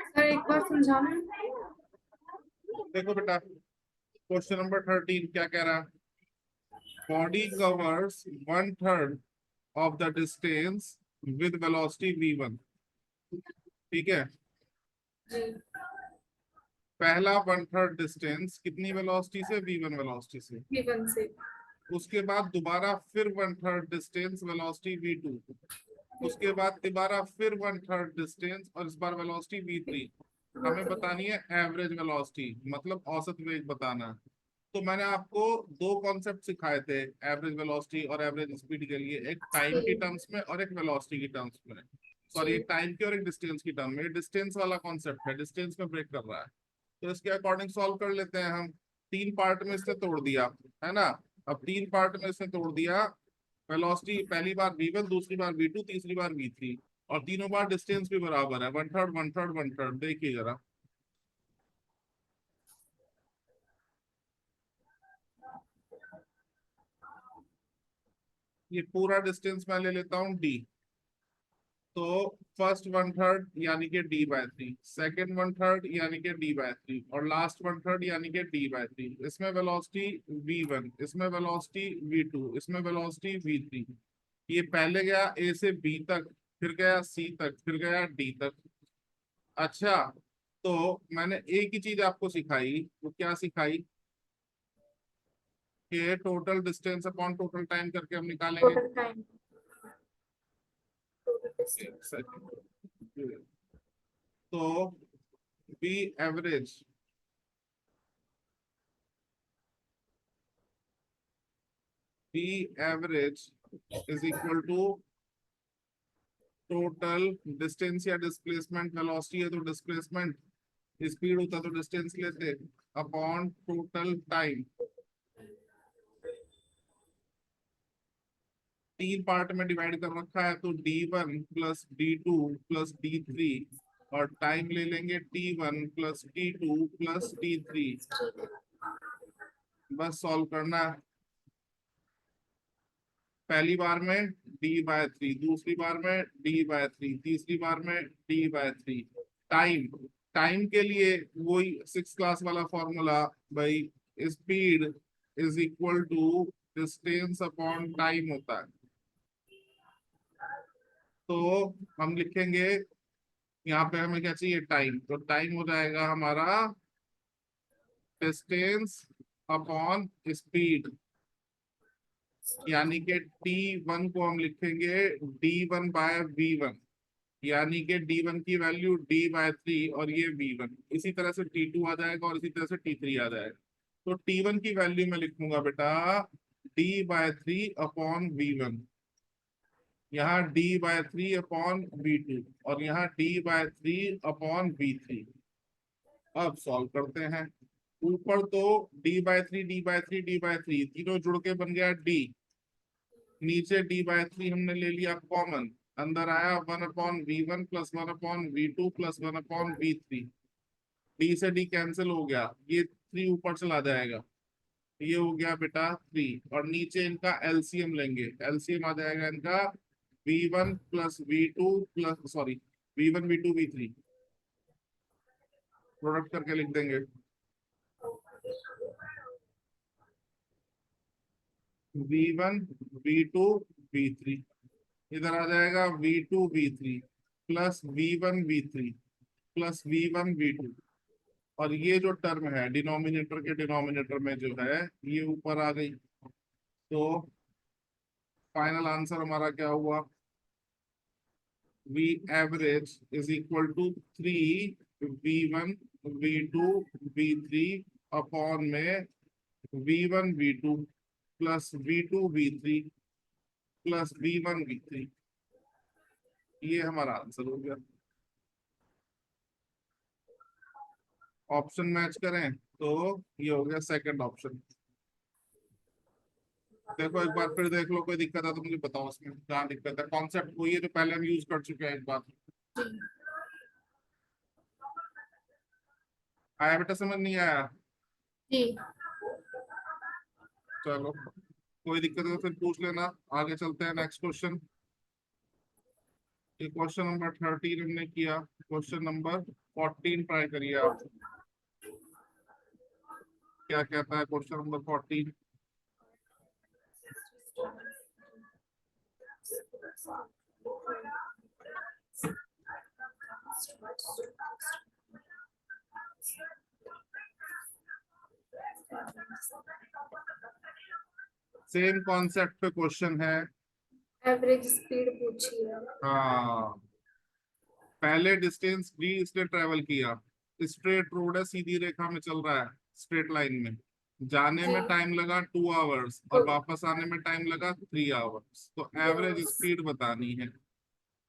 Sir एक बार समझाना। देखो बेटा, क्वेश्चन नंबर 13 क्या कह रहा है? Body covers 1/3 of the distance with velocity v1। ठीक है, जी। पहला 1/3 डिस्टेंस कितनी वेलोसिटी से? v1 वेलोसिटी से। V1 से। उसके बाद दोबारा फिर 1/3 डिस्टेंस वेलोसिटी v2। उसके बाद दोबारा फिर 1/3 डिस्टेंस और इस बार वेलोसिटी v3। हमें बतानी है एवरेज वेलोसिटी, मतलब औसत वेग बताना है। तो मैंने आपको दो कॉन्सेप्ट सिखाए थे एवरेज वेलोसिटी और एवरेज स्पीड के लिए, एक टाइम की टर्म्स में और एक वेलोसिटी की टर्म्स में। सॉरी, एक टाइम की और एक डिस्टेंस की टर्म में। डिस्टेंस वाला कॉन्सेप्ट है, डिस्टेंस में ब्रेक कर रहा है। तो इसके अकॉर्डिंग सॉल्व कर लेते हैं हम। तीन पार्ट में इसने तोड़ दिया, है ना। अब तीन पार्ट में इसने तोड़ दिया। वेलोसिटी पहली बार v1, दूसरी बार v2, तीसरी बार v3, और तीनों बार डिस्टेंस भी बराबर है, 1/3 1/3 1/3। देखिए जरा, ये पूरा डिस्टेंस मैं ले लेता हूँ d। तो फर्स्ट 1/3 यानी कि d/3, सेकेंड 1/3 यानी कि d/3, और लास्ट 1/3 यानी कि d/3। इसमें वेलोसिटी v1, इसमें वेलोसिटी v2, इसमें वेलोसिटी v3। ये पहले गया a से b तक, फिर गया c तक, फिर गया d तक। अच्छा, तो मैंने एक ही चीज आपको सिखाई, वो क्या सिखाई? कि total distance upon total time करके हम निकालेंगे। Total time, total distance. तो v average v average is equal to total distance या डिस्प्लेसमेंट। वेलोसिटी है तो डिस्प्लेसमेंट, स्पीड होता तो डिस्टेंस लेते, अपॉन टोटल टाइम। तीन पार्ट में डिवाइड कर रखा है, तो d1 plus d2 plus d3, और टाइम ले लेंगे t1 plus t2 plus t3। बस सॉल्व करना है। पहली बार में d/3, दूसरी बार में d/3, तीसरी बार में d/3। टाइम, टाइम के लिए वही 6 क्लास वाला फॉर्मूला भाई, speed is equal to distance upon time होता है। तो हम लिखेंगे यहाँ पे, हमें क्या चाहिए? टाइम। तो टाइम हो जाएगा हमारा डिस्टेंस अपॉन स्पीड, यानी कि t1 को हम लिखेंगे d1/v1, यानी कि d1 की वैल्यू d/3 और ये v1। इसी तरह से t2 आ जाएगा और इसी तरह से t3 आ जाएगा। तो t1 की वैल्यू मैं लिखूंगा बेटा d/3 अपॉन v1, यहाँ d/3 अपॉन v2, और यहाँ d/3 अपॉन v3। अब सॉल्व करते हैं। ऊपर तो d/3 d/3 d/3 तीनों जुड़ के बन गया d। नीचे d/3 हमने ले लिया कॉमन, अंदर आया 1/v1 plus 1/v2 plus 1/v3। D से डी कैंसिल हो गया, ये 3 ऊपर चला जाएगा, ये हो गया बेटा 3। और नीचे इनका एलसीएम लेंगे, एलसीएम आ जाएगा इनका v1 plus v2 plus, sorry, v1 v2 v3, product करके लिख देंगे v1 v2 v3। इधर आ जाएगा v2 v3 plus v1 v3 plus v1 v2, और ये जो टर्म है डिनोमिनेटर के डिनोमिनेटर में जो है, ये ऊपर आ गई। तो फाइनल आंसर हमारा क्या हुआ? V average is equal to 3v1 v2 v3 upon में v1 v2 plus v2 v3 plus v1 v3। ये हमारा आंसर हो गया। ऑप्शन मैच करें तो ये हो गया सेकंड ऑप्शन। देखो एक बार फिर देख लो, कोई दिक्कत है तो मुझे बताओ, इसमें क्या दिक्कत है? कॉन्सेप्ट वही है जो पहले हम यूज कर चुके हैं एक बार। आया बेटा, समझ नहीं आया? जी। चलो। कोई दिक्कत है तो फिर पूछ लेना। आगे चलते हैं नेक्स्ट क्वेश्चन। ये क्वेश्चन नंबर 13 हमने किया। क्वेश्चन नंबर 14 ट्राई करिए आप। क्या कहता है क्वेश्चन नंबर 14? सेम कॉन्सेप्ट पे क्वेश्चन है। एवरेज स्पीड पूछी है। हाँ, पहले डिस्टेंस डी इसने ट्रेवल किया, स्ट्रेट रोड है, सीधी रेखा में चल रहा है, स्ट्रेट लाइन में। जाने जी। में टाइम लगा 2 आवर्स और वापस आने में टाइम लगा 3 आवर्स। तो एवरेज स्पीड बतानी है।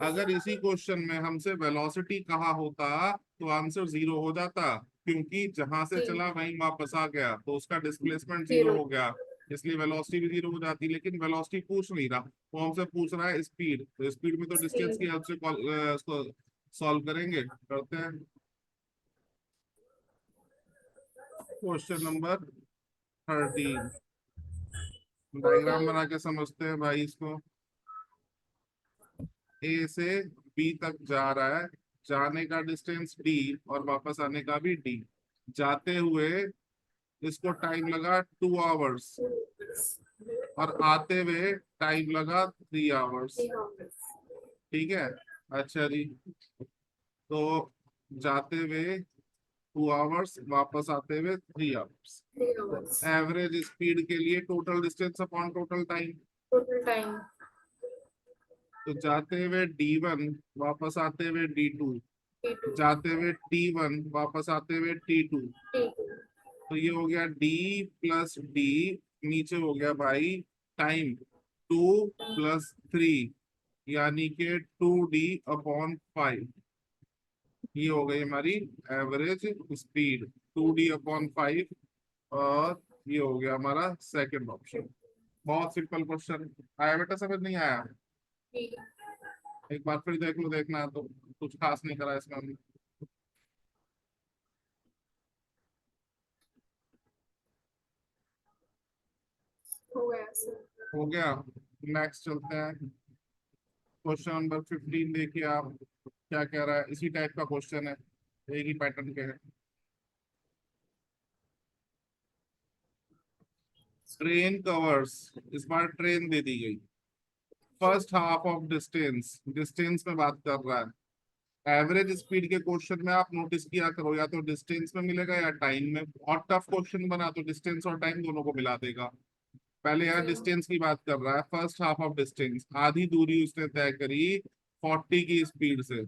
अगर इसी क्वेश्चन में हमसे वेलोसिटी कहा होता तो आंसर 0 हो जाता, क्योंकि जहां से जी। चला वहीं वापस आ गया तो उसका डिस्प्लेसमेंट 0 0। हो गया, इसलिए वेलोसिटी भी 0 हो जाती। लेकिन वेलोसिटी पूछ नहीं रहा, वो हमसे पूछ रहा है स्पीड। तो स्पीड में तो डिस्टेंस की स्पीड। हेल्प से उसको सॉल्व करेंगे। करते हैं क्वेश्चन नंबर 13। डायग्राम बना के समझते हैं भाई इसको। ए से बी तक जा रहा है, जाने का डिस्टेंस डी और वापस आने का भी डी। जाते हुए इसको टाइम लगा 2 आवर्स और आते हुए टाइम लगा 3 आवर्स। ठीक है, अच्छा जी। तो जाते हुए 2 आवर्स, वापस आते हुए 3 आवर्स। तो एवरेज स्पीड के लिए total distance upon total time. Total time. तो जाते हुए D1, वापस आते हुए D2, T2। जाते हुए T1, वापस आते हुए T2। T2। तो ये हो गया D प्लस डी, नीचे हो गया भाई टाइम 2 + 3, यानी के 2D/5। ये हो गई हमारी एवरेज स्पीड 2D/5। और ये हो गया हमारा सेकंड ऑप्शन। बहुत सिंपल क्वेश्चन। आया बेटा, समझ नहीं आया? ठीक। एक बार फिर देख लो, देखना है तो। कुछ खास नहीं करा इसमें हमने। हो गया सर। हो गया। नेक्स्ट चलते हैं। क्वेश्चन नंबर 15 देखिए आप, क्या कह रहा है। इसी टाइप का क्वेश्चन है, एक ही पैटर्न के है। ट्रेन कवर्स, इस बार ट्रेन दे दी गई। First half of distance, distance में बात कर रहा है। एवरेज स्पीड के क्वेश्चन में आप नोटिस किया करो, या तो डिस्टेंस में मिलेगा या टाइम में। और टफ क्वेश्चन बना तो डिस्टेंस और टाइम दोनों को मिला देगा। पहले यहाँ जी। डिस्टेंस की बात कर रहा है। फर्स्ट हाफ ऑफ डिस्टेंस, आधी दूरी उसने तय करी 40 की स्पीड से,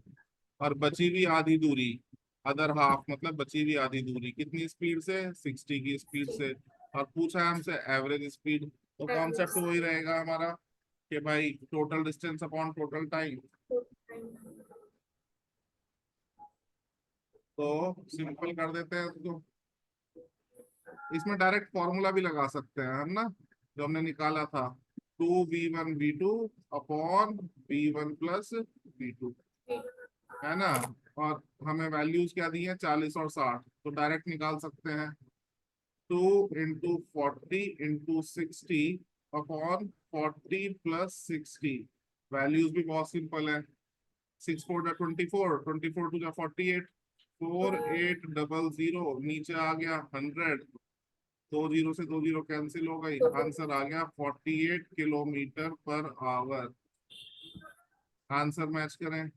और बची हुई आधी दूरी, अदर हाफ मतलब बची हुई आधी दूरी कितनी स्पीड से? 60 की स्पीड जी। से। और पूछा है हमसे एवरेज स्पीड। तो कॉन्सेप्ट वही रहेगा हमारा कि भाई total distance upon total time. तो सिंपल कर देते हैं उसको। इसमें डायरेक्ट फॉर्मूला भी लगा सकते हैं हम ना, जो हमने निकाला था। 2V1V2/V1 + V2, है ना। और हमें वैल्यूज क्या दी है? 40 और 60। तो डायरेक्ट निकाल सकते हैं। 2 × 40 × 60/40 + 60। वैल्यूज भी बहुत सिंपल है। 6×4 = 24, 24×2 = 48, 4800, नीचे आ गया 100। 2 0 से 2 0 कैंसिल हो गई, आंसर आ गया 48 km/h। आंसर मैच करें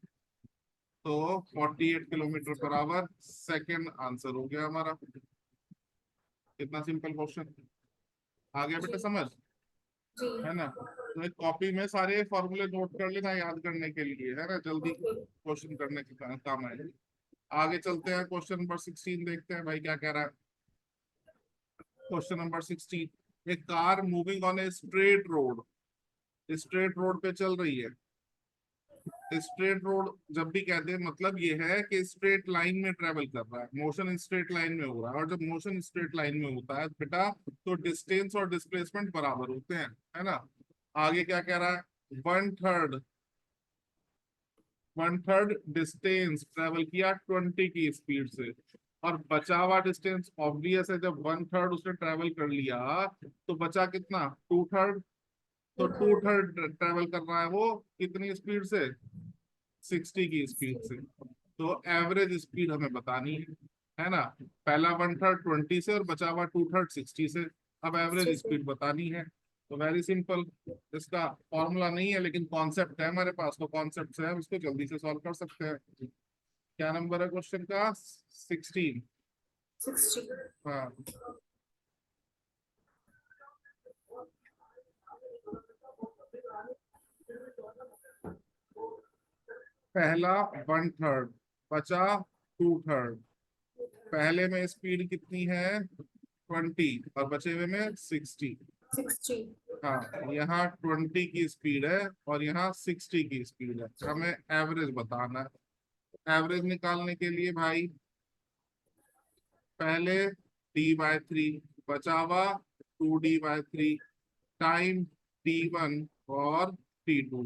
तो 48 km/h सेकेंड आंसर हो गया हमारा। कितना सिंपल क्वेश्चन। आ गया बेटा जी। समझ, जी। है ना। तो एक कॉपी में सारे फॉर्मूले नोट कर लेना, याद करने के लिए, है ना, जल्दी ओके। क्वेश्चन करने के काम आएगा। आगे चलते हैं, क्वेश्चन नंबर 16 देखते हैं भाई क्या कह रहा है। क्वेश्चन नंबर 16, एक car moving on a straight road, straight road पे चल रही है। स्ट्रेट रोड जब भी कहते हैं मतलब ये है कि स्ट्रेट लाइन में ट्रेवल कर रहा है, मोशन स्ट्रेट लाइन में हो रहा है। और जब मोशन स्ट्रेट लाइन में होता है बेटा, तो डिस्टेंस और डिस्प्लेसमेंट बराबर होते हैं, है ना। आगे क्या कह रहा है? वन थर्ड डिस्टेंस ट्रेवल किया 20 की स्पीड से। और बचा हुआ डिस्टेंस ऑब्वियस है, जब 1/3 उसने ट्रेवल कर लिया तो बचा कितना, 2/3। तो 2/3 ट्रेवल कर रहा है वो कितनी स्पीड से, 60 की स्पीड से। तो एवरेज स्पीड हमें बतानी है ना। पहला 1/3 20 से और बचा हुआ 2/3 60 से। अब एवरेज स्पीड बतानी है, तो वेरी सिंपल। इसका फॉर्मूला नहीं है लेकिन कॉन्सेप्ट है हमारे पास, तो कॉन्सेप्ट से हम इसको जल्दी से सॉल्व कर सकते हैं। क्या नंबर है क्वेश्चन का, 16। 60। हाँ, पहला 1/3, बचा 2/3। पहले में स्पीड कितनी है 20 और बचे हुए में 60। 60। हाँ, यहाँ 20 की स्पीड है और यहाँ 60 की स्पीड है, हमें एवरेज बताना है। एवरेज निकालने के लिए भाई पहले d/3 बचा हुआ 2d/3 टाइम d1 और d2।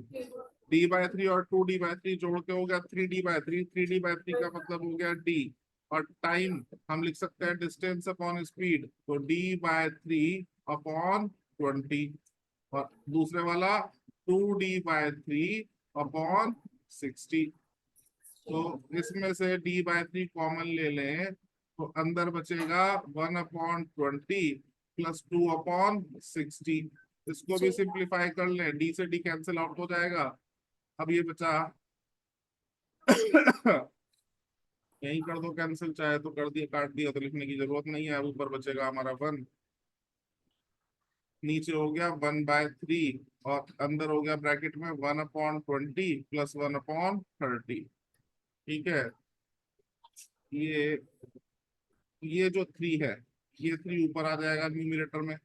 d/3 और 2d/3 जोड़ के हो गया 3d/3। 3d/3 का मतलब हो गया d, और टाइम हम लिख सकते हैं डिस्टेंस अपॉन स्पीड, तो d/3 अपॉन 20। और दूसरे वाला 2d/3 अपॉन 60। तो इसमें से d/3 कॉमन ले लें तो अंदर बचेगा 1/20 प्लस 2/60। इसको भी जी। सिंप्लीफाई कर लें, d से d कैंसिल आउट हो जाएगा। अब ये बचा यही कर दो कैंसिल, चाहे तो कर दिया, काट दिया तो लिखने की जरूरत नहीं है। अब ऊपर बचेगा हमारा 1, नीचे हो गया 1/3 और अंदर हो गया ब्रैकेट में 1/20 प्लस 1/30। ठीक है, ये ये जो 3 है, ये 3 ऊपर आ जाएगा न्यूमरेटर में।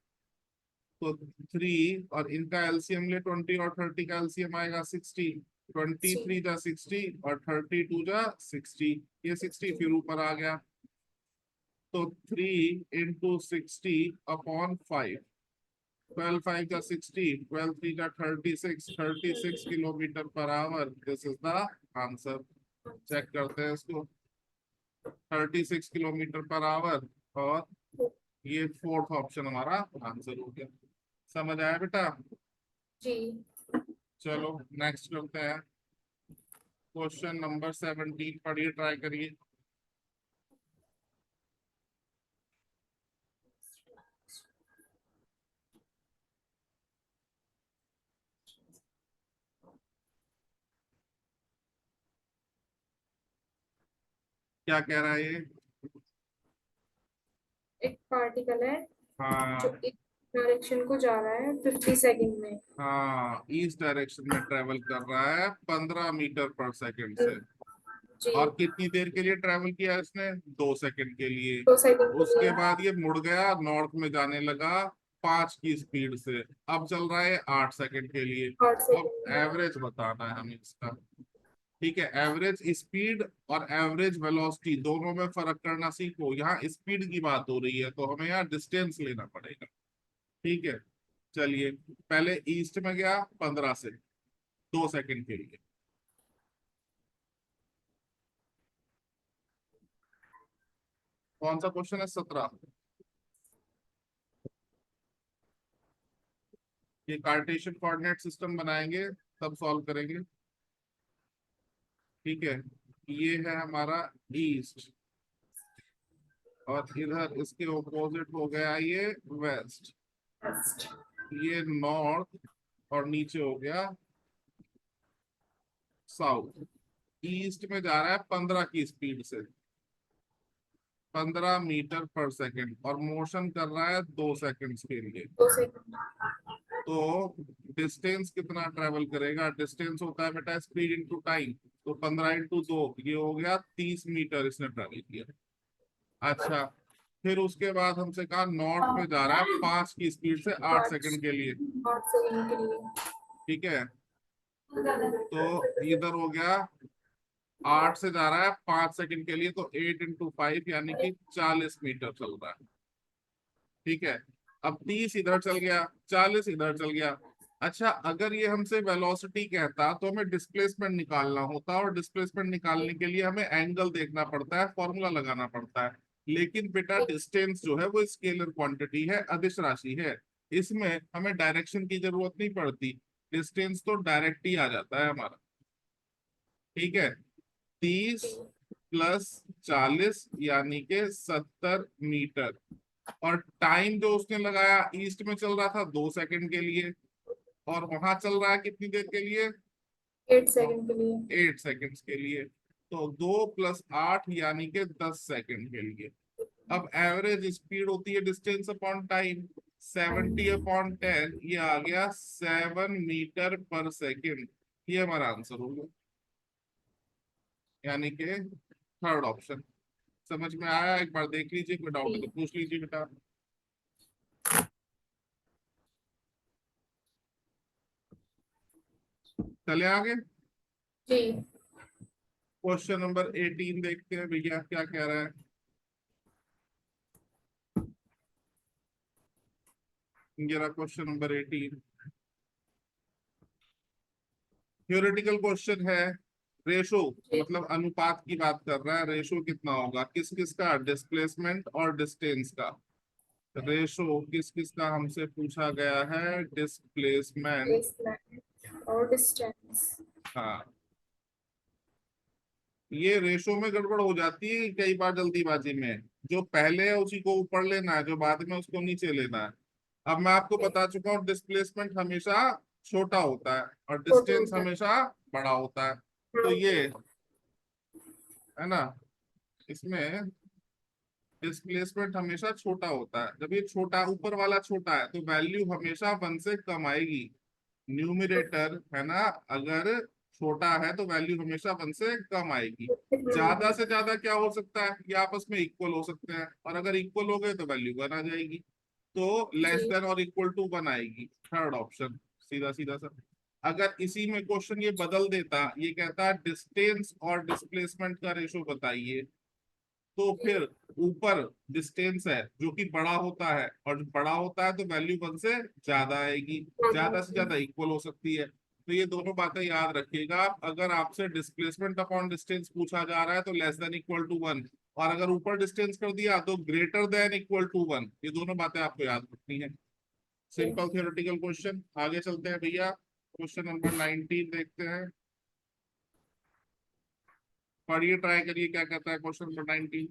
तो 3 और इनका एलसीएम ले, 20 और 30 का एलसीएम आएगा 60। 23 जा 60 और 32 जा 60, ये 60 फिर ऊपर आ गया। तो 3 इंटू 60/5, 12 5 का 60, 12 3 का 36, 36 kilometre per hour. This is the answer. Check करते हैं इसको, 36 किलोमीटर पर आवर, और ये फोर्थ ऑप्शन हमारा आंसर हो गया। समझ आया बेटा। जी। चलो नेक्स्ट करते हैं, क्वेश्चन नंबर 17 पढ़िए, ट्राई करिए। क्या कह रहा है ये। एक पार्टिकल है जो हाँ, इस डायरेक्शन को जा रहा है 50 सेकंड में। हाँ, ईस्ट डायरेक्शन में ट्रेवल कर रहा है 15 मीटर पर सेकंड से। जी। और कितनी देर के लिए ट्रेवल किया इसने, 2 सेकंड के लिए। 2 सेकंड के उसके लिए। बाद ये मुड़ गया, नॉर्थ में जाने लगा 5 की स्पीड से। अब चल रहा है 8 सेकंड के लिए। 8 सेकंड अब में। एवरेज बताना है हमें इसका। ठीक है, एवरेज स्पीड और एवरेज वेलोसिटी दोनों में फर्क करना सीखो। यहाँ स्पीड की बात हो रही है तो हमें यहाँ डिस्टेंस लेना पड़ेगा। ठीक है, चलिए पहले ईस्ट में गया 15 से 2 सेकंड के लिए। कौन सा क्वेश्चन है, 17। ये कार्टेशियन कोऑर्डिनेट सिस्टम बनाएंगे तब सॉल्व करेंगे। ठीक है, ये है हमारा ईस्ट, और इधर इसके ऑपोजिट हो गया ये वेस्ट। ये नॉर्थ, और नीचे हो गया साउथ। ईस्ट में जा रहा है 15 की स्पीड से, 15 मीटर पर सेकंड, और मोशन कर रहा है 2 सेकंड के लिए। 2 सेकंड। तो डिस्टेंस कितना ट्रेवल करेगा, डिस्टेंस होता है बेटा स्पीड इंटू टाइम। तो 15 इंटू 2, ये हो गया 30 मीटर इसने ट्रेवल किया। अच्छा, फिर उसके बाद हमसे कहा नॉर्थ में जा रहा है 5 की स्पीड से 8 सेकंड के लिए। 8 सेकंड के लिए। ठीक है, तो इधर हो गया 8 से जा रहा है 5 सेकंड के लिए, तो 8 इंटू 5 यानी कि 40 मीटर चल रहा है। ठीक है, अब 30 इधर चल गया, 40 इधर चल गया, अच्छा, अगर ये हमसे वेलोसिटी कहता तो हमें डिस्प्लेसमेंट निकालना होता, और डिस्प्लेसमेंट निकालने के लिए हमें एंगल देखना पड़ता है, फॉर्मूला लगाना पड़ता है। लेकिन बेटा डिस्टेंस जो है वो स्केलर क्वांटिटी है, अदिश राशि है। इसमें हमें डायरेक्शन की जरूरत नहीं पड़ती, डिस्टेंस तो डायरेक्ट ही आ जाता है हमारा। ठीक है, 30 + 40 यानी के 70 मीटर। और टाइम जो उसने लगाया, ईस्ट में चल रहा था 2 सेकंड के लिए, और वहां चल रहा है कितनी देर के लिए? 8 सेकंड के लिए। 8 सेकंड्स के लिए। तो 2 + 8 यानी के 10 सेकंड के लिए। अब एवरेज स्पीड होती है डिस्टेंस अपॉन टाइम, 70/10, ये आ गया 7 मीटर/सेकंड। ये हमारा आंसर होगा, यानी कि थर्ड ऑप्शन। समझ में आया? एक बार देख लीजिए, कोई डाउट है तो जी। पूछ लीजिए बेटा। चले आगे, जी। क्वेश्चन नंबर 18 देखते हैं भैया क्या कह रहा है। ये रहा क्वेश्चन नंबर 18, थ्योरेटिकल क्वेश्चन है। रेशो, जी। मतलब अनुपात की बात कर रहा है। रेशो कितना होगा किस किस का? डिस्प्लेसमेंट और डिस्टेंस का। रेशो किस किस का हमसे पूछा गया है? डिस्प्लेसमेंट। प्लेसमेंट और डिस्टेंस। हाँ, ये रेशो में गड़बड़ हो जाती है कई बार जल्दीबाजी में। जो पहले है उसी को ऊपर लेना है, जो बाद में उसको नीचे लेना है। अब मैं आपको बता चुका हूँ, डिस्प्लेसमेंट हमेशा छोटा होता है और छोटा डिस्टेंस होता है। हमेशा बड़ा होता है। बड़ा तो होता ये है। है ना, इसमें डिस्प्लेसमेंट हमेशा छोटा होता है। जब ये छोटा, ऊपर वाला छोटा है, तो वैल्यू हमेशा 1 से कम आएगी। न्यूमरेटर है ना, अगर छोटा है तो वैल्यू हमेशा 1 से कम आएगी। तो कितना ज्यादा होगा? से ज्यादा क्या हो सकता है? ये आपस में इक्वल हो सकते हैं, और अगर इक्वल हो गए तो वैल्यू 1 आ जाएगी। तो लेस जी। देन और इक्वल टू 1 आएगी, थर्ड ऑप्शन। सीधा सीधा सा। अगर इसी में क्वेश्चन ये बदल देता, ये कहता डिस्टेंस और डिस्प्लेसमेंट का रेशो बताइए, तो जी। फिर ऊपर डिस्टेंस है जो कि बड़ा होता है, और बड़ा होता है तो वैल्यू 1 से ज्यादा आएगी, ज्यादा ज्यादा से होता है। ज्यादा इक्वल हो सकती है। तो ये दोनों बातें याद रखिएगा। अगर आपसे डिस्प्लेसमेंट अपॉन डिस्टेंस पूछा जा रहा है तो लेस देन इक्वल टू 1, और अगर ऊपर डिस्टेंस कर दिया तो ग्रेटर देन इक्वल टू 1। ये दोनों बातें आपको याद रखनी है। जी। Simple theoretical question. आगे चलते हैं भैया, क्वेश्चन नंबर 19 देखते हैं। पढ़िए, ट्राई करिए क्या कहता है क्वेश्चन नंबर 19।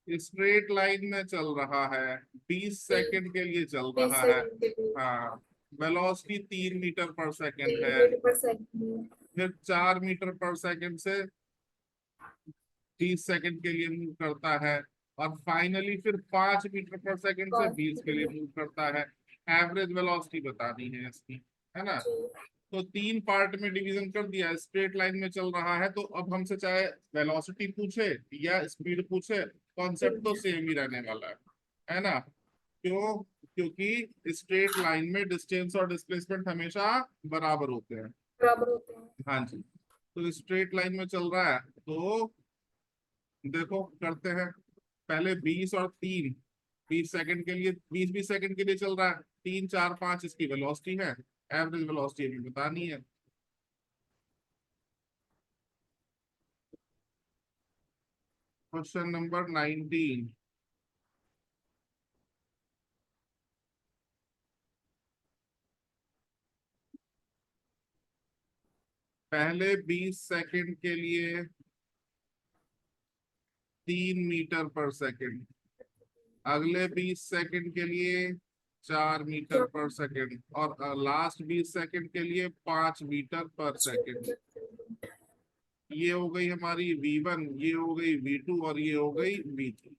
स्ट्रेट लाइन में चल रहा है, 20 जी। सेकंड के लिए चल 20 रहा है। सेकंड के लिए। हाँ, वेलोसिटी 3 मीटर/सेकंड है। 3 मीटर पर सेकंड। फिर 4 मीटर/सेकंड से 30 सेकंड के लिए मूव करता है, और फाइनली फिर 5 मीटर/सेकंड से 20 के लिए मूव करता है। एवरेज वेलोसिटी बतानी है इसकी, है ना। जी। तो 3 पार्ट में डिवीजन कर दिया। स्ट्रेट लाइन में चल रहा है, तो अब हमसे चाहे वेलोसिटी पूछे या स्पीड पूछे, कॉन्सेप्ट तो सेम ही रहने वाला है ना। क्यों? क्योंकि स्ट्रेट लाइन में डिस्टेंस और डिस्प्लेसमेंट हमेशा बराबर होते हैं। बराबर होते हैं। हाँ जी, तो स्ट्रेट लाइन में चल रहा है, तो देखो करते हैं। पहले 20 और 3, 20 सेकंड के लिए, 20-20 सेकंड के लिए चल रहा है। 3, 4, 5 इसकी वेलोसिटी है। एवरेज वेलोसिटी हमें बतानी है। Question number 19। पहले 20 सेकंड के लिए 3 मीटर/सेकंड, अगले 20 सेकंड के लिए 4 मीटर/सेकंड, और लास्ट 20 सेकंड के लिए 5 मीटर/सेकंड। ये हो गई हमारी V1, ये हो गई V2, और ये हो गई V3।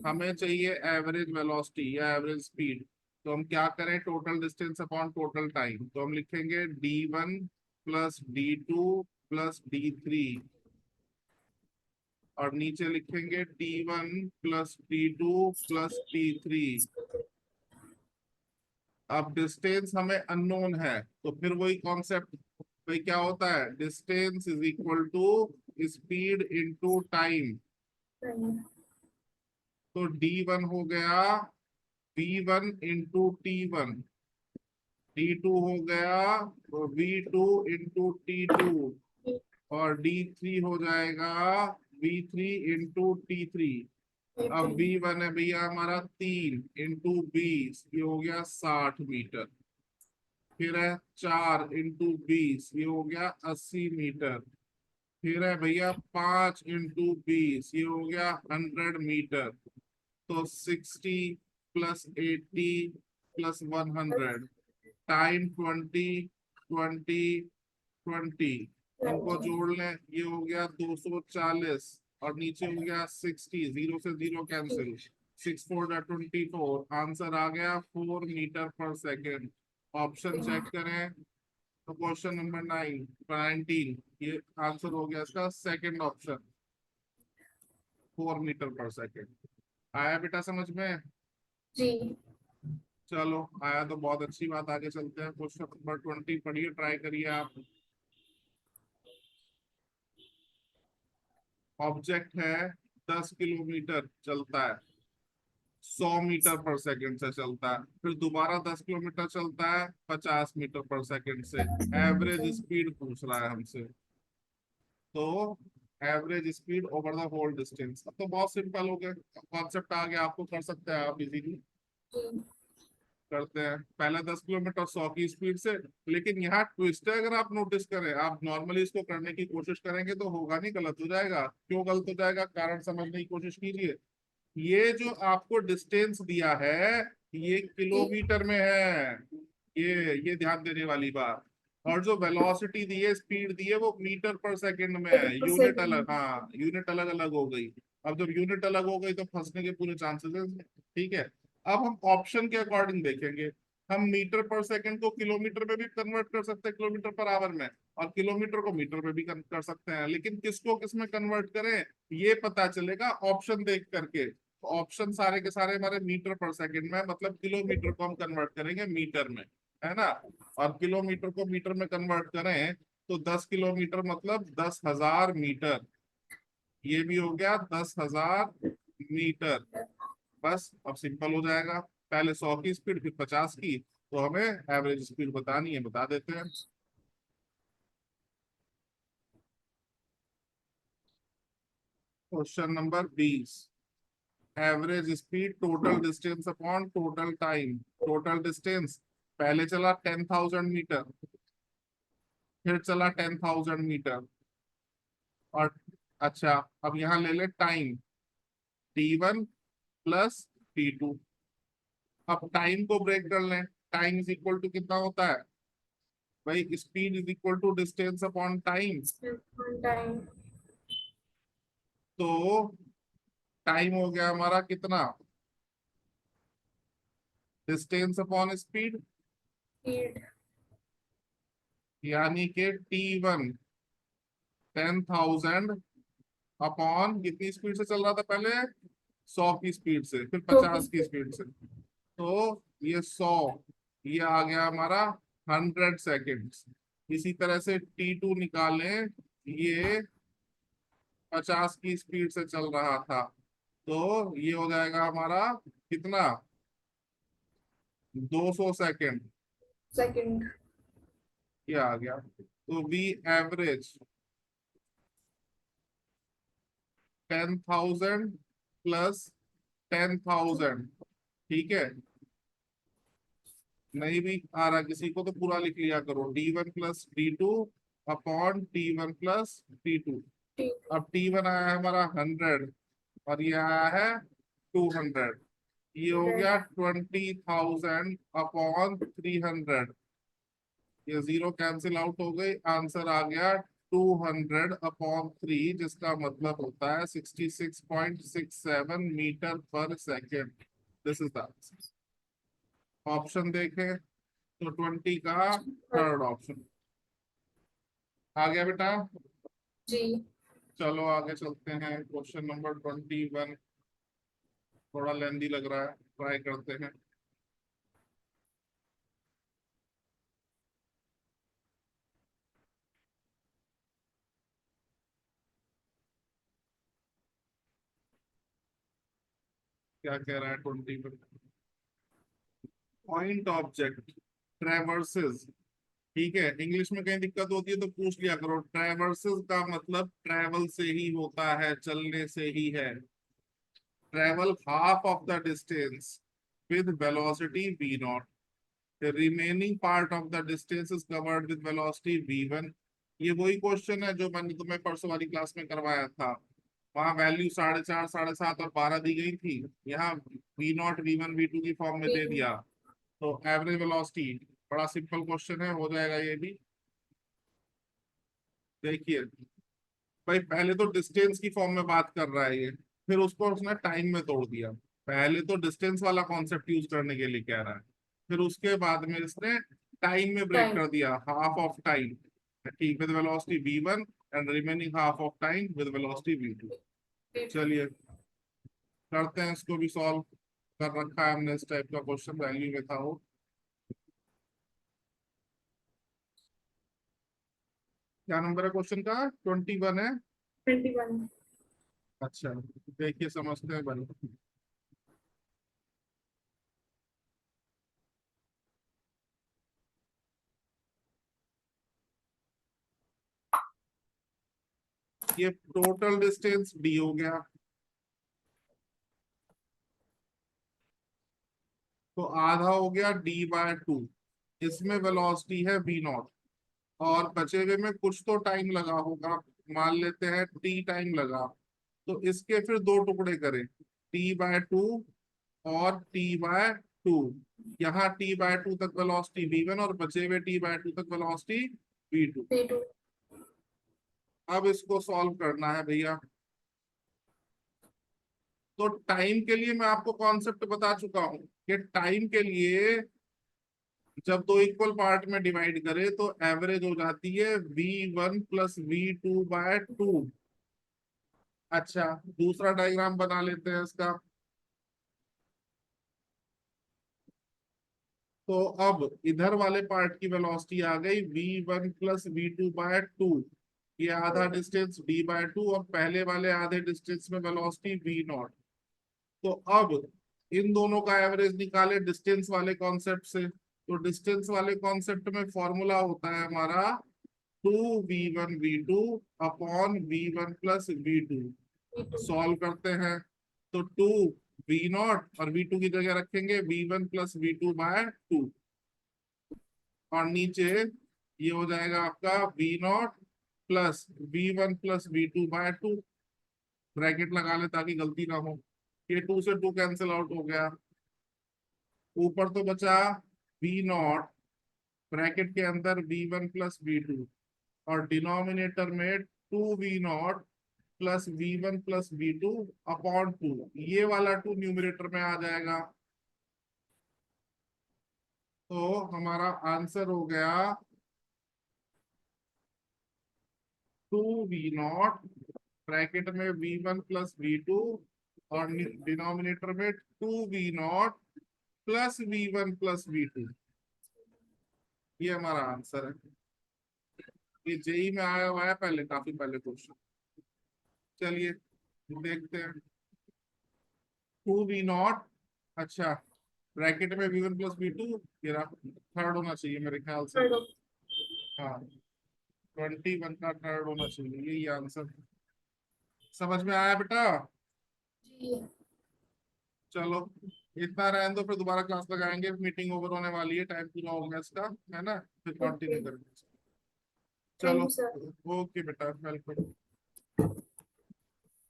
हमें चाहिए एवरेज वेलोसिटी या एवरेज स्पीड। तो हम क्या करें? Total distance upon total time. तो हम लिखेंगे D1 + D2 + D3, और नीचे लिखेंगे T1 + D2 + T3। अब डिस्टेंस हमें अननोन है, तो फिर वही कॉन्सेप्ट, भाई क्या होता है? Distance is equal to speed into time. तो D1 हो गया V1 इंटू T1, D2 हो गया V2 इंटू T2, और D3 हो जाएगा V3 इंटू T3। अब V1 है भैया हमारा 3 इंटू 20, ये हो गया 60 मीटर। फिर है 4 इंटू 20, ये हो गया 80 मीटर। फिर है भैया 5 इंटू 20, ये हो गया 100 मीटर। तो 60 + 80 + 100 टाइम 20 20 20, इनको जोड़ लें, ये हो गया 240, और नीचे हो गया 60, 0 से 0 कैंसिल, 6 4 24, आंसर आ गया 4 मीटर पर सेकेंड। ऑप्शन चेक करें तो क्वेश्चन नंबर 19, ये आंसर हो गया इसका सेकंड ऑप्शन, 4 मीटर पर सेकेंड। आया बेटा समझ में? जी। चलो आया तो बहुत अच्छी बात, आगे चलते हैं। क्वेश्चन नंबर 20 पढ़िए, ट्राई करिए आप। ऑब्जेक्ट है 10 किलोमीटर चलता है, 100 मीटर पर सेकेंड से चलता है, फिर दोबारा 10 किलोमीटर चलता है 50 मीटर पर सेकेंड से। एवरेज स्पीड पूछ रहा है हमसे, तो average speed over the whole distance. अब तो बहुत सिंपल हो गया, कॉन्सेप्ट आ गया, आपको कर सकते हैं आप इजीली। करते हैं पहला 10 किलोमीटर 100 की स्पीड से, लेकिन यहाँ ट्विस्ट है, अगर आप नोटिस करें, आप नॉर्मली इसको करने की कोशिश करेंगे तो होगा नहीं, गलत हो जाएगा। क्यों गलत हो जाएगा, कारण समझने की कोशिश कीजिए। ये जो आपको डिस्टेंस दिया है, ये किलोमीटर में है, ये ध्यान देने वाली बात। और जो वेलोसिटी दी है, स्पीड दी है, वो मीटर पर सेकंड में है। यूनिट अलग, हाँ यूनिट अलग अलग हो गई। अब जब यूनिट अलग हो गई तो फंसने के पूरे चांसेस है। ठीक है, अब हम ऑप्शन के अकॉर्डिंग देखेंगे। हम मीटर पर सेकंड को किलोमीटर में भी कन्वर्ट कर सकते हैं, किलोमीटर पर आवर में, और किलोमीटर को मीटर में भी कर सकते हैं, लेकिन किसको किस में कन्वर्ट करें ये पता चलेगा ऑप्शन देख करके। ऑप्शन सारे के सारे हमारे मीटर पर सेकंड में है, मतलब किलोमीटर को हम कन्वर्ट करेंगे मीटर में, है ना। और किलोमीटर को मीटर में कन्वर्ट करें तो 10 किलोमीटर मतलब 10,000 मीटर, ये भी हो गया 10,000 मीटर। बस अब सिंपल हो जाएगा, पहले 100 की स्पीड फिर 50 की, तो हमें एवरेज स्पीड बतानी है, बता देते हैं। Question number 20, average speed total distance upon total time. Total distance पहले चला 10,000 मीटर, फिर चला 10,000 मीटर, और अच्छा अब यहाँ ले ले टाइम, T1 + T2। अब टाइम को ब्रेक कर लें, टाइम इज इक्वल टू कितना होता है भाई, speed is equal to distance upon time. Time. तो टाइम हो गया हमारा कितना, डिस्टेंस अपॉन स्पीड, स्पीड। यानी कि T1 10,000 अपॉन कितनी स्पीड से चल रहा था पहले, 100 की स्पीड से, फिर 50 की स्पीड से, तो ये 100, ये आ गया हमारा 100 सेकेंड्स। इसी तरह से T2 निकालें, ये 50 की स्पीड से चल रहा था, तो ये हो जाएगा हमारा कितना, 200 सेकेंड, सेकंड। ये आ गया। तो वी एवरेज 10,000 + 10,000, ठीक है। नहीं भी आ रहा किसी को तो पूरा लिख लिया करो, D1 + D2 upon T1 + T2। अब T1 आया है हमारा 100, और ये आया है 200, ये हो गया 20,000 अपॉन 300, ये 0 कैंसिल आउट हो गई, आंसर आ गया 200/3, जिसका मतलब होता है 66.67 मीटर पर second. This is the option देखें तो 20 का थर्ड ऑप्शन आ गया बेटा। जी। चलो आगे चलते हैं, क्वेश्चन नंबर 21 थोड़ा लेंदी लग रहा है, ट्राई करते हैं। क्या कह रहा है 21? पॉइंट ऑब्जेक्ट ट्रैवर्सेस, ठीक है। इंग्लिश में कहीं दिक्कत होती है तो पूछ लिया करो। ट्रैवर्सेस का मतलब ट्रैवल से ही होता है, चलने से ही है। Travel half of the distance with velocity v0, the remaining part of the distance is covered with velocity v1। ये वही क्वेश्चन है जो मैंने तुम्हें परसों वाली क्लास में करवाया था। वहां वैल्यू 4.5, 7.5 और 12 दी गई थी। यहाँ v0 v1 v2 की फॉर्म में दे दिया। तो एवरेज वेलोसिटी, बड़ा सिंपल क्वेश्चन है, हो जाएगा ये भी। देखिए भाई, पहले तो डिस्टेंस की फॉर्म में बात कर रहा है ये, फिर उसको उसने टाइम में तोड़ दिया। पहले तो डिस्टेंस वाला कॉन्सेप्ट यूज करने के लिए कह रहा है, फिर उसके बाद में इसने टाइम में ब्रेक टाइम। कर दिया, हाफ ऑफ टाइम, ठीक, with velocity v1 and remaining half of time with velocity v2। चलिए करते हैं, इसको भी सॉल्व कर रखा है हमने, इस टाइप का क्वेश्चन वैल्यू में था वो। क्या नंबर है क्वेश्चन का? 21 है। 21। अच्छा, देखिए समझते हैं बन। ये टोटल डिस्टेंस d हो गया, तो आधा हो गया d/2। इसमें वेलोसिटी है v0, और बचे हुए में कुछ तो टाइम लगा होगा, मान लेते हैं t टाइम लगा। तो इसके फिर दो टुकड़े करें, t/2 और t/2। यहाँ t/2 तक वेलोसिटी v1 और बचे हुए t/2 तक वेलोसिटी v2। v2। अब इसको सॉल्व करना है भैया। तो टाइम के लिए मैं आपको कॉन्सेप्ट बता चुका हूं कि टाइम के लिए जब दो इक्वल पार्ट में डिवाइड करे तो एवरेज हो जाती है v1 प्लस v2/2। अच्छा, दूसरा डायग्राम बना लेते हैं इसका। तो अब इधर वाले पार्ट की वेलोसिटी आ गई v1 प्लस v2/2। ये आधा डिस्टेंस d/2 और पहले वाले आधे डिस्टेंस में वेलोसिटी v0। तो अब इन दोनों का एवरेज निकाले डिस्टेंस वाले कॉन्सेप्ट से। तो डिस्टेंस वाले कॉन्सेप्ट में फॉर्मूला होता है हमारा 2v1 v2 upon v1 plus v2। v2। Solve करते हैं, तो 2v0 और v2 की जगह रखेंगे v1 प्लस v2/2, और नीचे ये हो जाएगा आपका v0 plus v1 plus v2/2। Bracket लगा ले ताकि गलती ना हो। ये 2 से 2 कैंसिल आउट हो गया। ऊपर तो बचा v0, ब्रैकेट के अंदर v1 प्लस v2, और डिनोमिनेटर में 2v0 plus v1 plus v2 upon 2। ये वाला 2 न्यूमरेटर में आ जाएगा। तो हमारा आंसर हो गया 2v0, ब्रैकेट में v1 प्लस v2, और डिनोमिनेटर में 2v0 plus v1 plus v2। ये हमारा आंसर है। ये जेई में आया हुआ है पहले, काफी पहले क्वेश्चन। चलिए देखते हैं। 2v0, अच्छा, ब्रैकेट में v1 प्लस v2, ये थर्ड होना चाहिए मेरे ख्याल से। थर्ड। हाँ, 21 का थर्ड होना चाहिए, यही आंसर। समझ में आया बेटा? जी। चलो इतना रहने दो, फिर दोबारा क्लास लगाएंगे, मीटिंग ओवर होने वाली है, टाइम पूरा हो गया इसका, है ना? फिर ओके। कंटिन्यू करेंगे। थैंक चलो, यू सर। ओके बेटा, वेलकम।